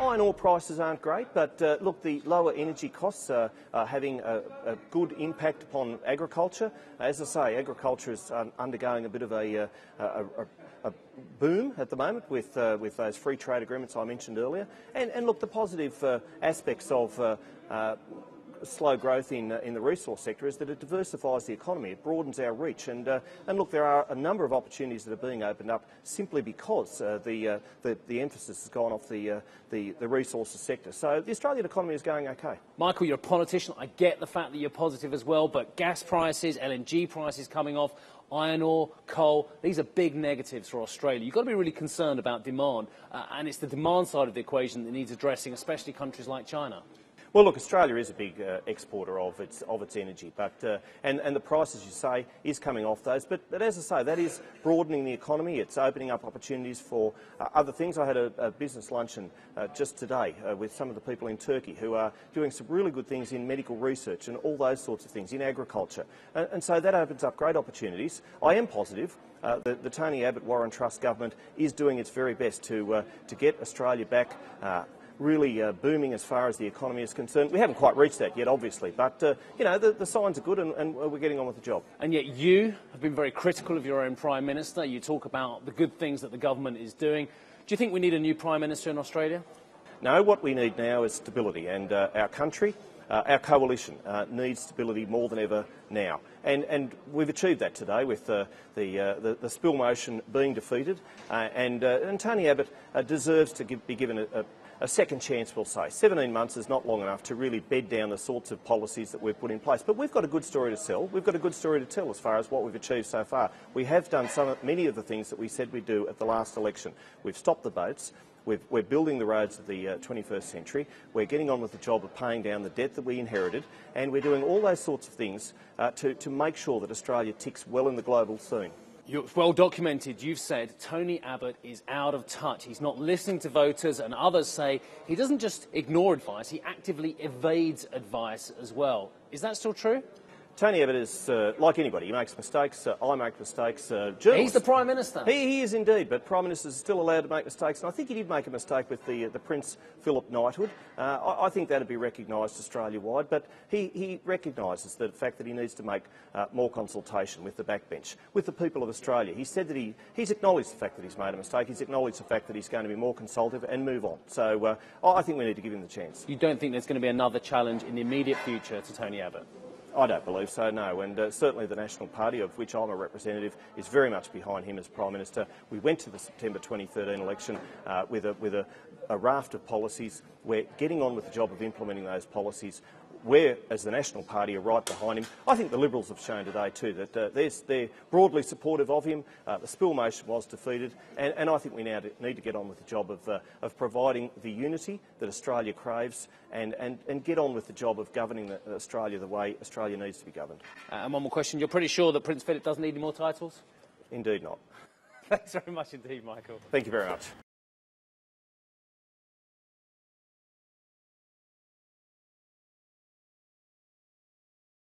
Iron ore prices aren't great, but look, the lower energy costs are having a good impact upon agriculture. As I say, agriculture is undergoing a bit of a boom at the moment with those free trade agreements I mentioned earlier. And look, the positive aspects of slow growth in the resource sector is that it diversifies the economy, it broadens our reach, and look, there are a number of opportunities that are being opened up simply because the emphasis has gone off the resources sector. So the Australian economy is going okay. Michael, you're a politician. I get the fact that you're positive as well, but gas prices, LNG prices coming off, iron ore, coal, these are big negatives for Australia. You've got to be really concerned about demand, and it's the demand side of the equation that needs addressing, especially countries like China. Well, look, Australia is a big exporter of its energy, but and the price, as you say, is coming off those. But as I say, that is broadening the economy. It's opening up opportunities for other things. I had a business luncheon just today with some of the people in Turkey who are doing some really good things in medical research and all those sorts of things in agriculture, and so that opens up great opportunities. I am positive. The Tony Abbott Warren Trust government is doing its very best to get Australia back. Really booming as far as the economy is concerned. We haven't quite reached that yet, obviously, but you know, the signs are good, and we're getting on with the job. And yet you have been very critical of your own Prime Minister. You talk about the good things that the government is doing. Do you think we need a new Prime Minister in Australia? No, what we need now is stability, and our country, our coalition needs stability more than ever now. And we've achieved that today with the spill motion being defeated, and Tony Abbott deserves to be given a second chance, we'll say. 17 months is not long enough to really bed down the sorts of policies that we've put in place. But we've got a good story to sell. We've got a good story to tell as far as what we've achieved so far. We have done many of the things that we said we'd do at the last election. We've stopped the boats. We're building the roads of the 21st century. We're getting on with the job of paying down the debt that we inherited. And we're doing all those sorts of things to make sure that Australia ticks well in the global scene. It's well documented. You've said Tony Abbott is out of touch. He's not listening to voters, and others say he doesn't just ignore advice, he actively evades advice as well. Is that still true? Tony Abbott is like anybody. He makes mistakes. I make mistakes. Journalists. He's the Prime Minister. He is indeed, but Prime Ministers are still allowed to make mistakes. And I think he did make a mistake with the Prince Philip knighthood. I think that would be recognised Australia-wide, but he recognises the fact that he needs to make more consultation with the backbench, with the people of Australia. He said that he's acknowledged the fact that he's made a mistake. He's acknowledged the fact that he's going to be more consultative and move on. So I think we need to give him the chance. You don't think there's going to be another challenge in the immediate future to Tony Abbott? I don't believe so, no, and certainly the National Party, of which I'm a representative, is very much behind him as Prime Minister. We went to the September 2013 election with a raft of policies. We're getting on with the job of implementing those policies. We're, as the National Party, are right behind him. I think the Liberals have shown today too that they're broadly supportive of him. The spill motion was defeated, and I think we now need to get on with the job of providing the unity that Australia craves, and get on with the job of governing Australia the way Australia needs to be governed. And one more question. You're pretty sure that Prince Philip doesn't need any more titles? Indeed not. Thanks very much indeed, Michael. Thank you very much.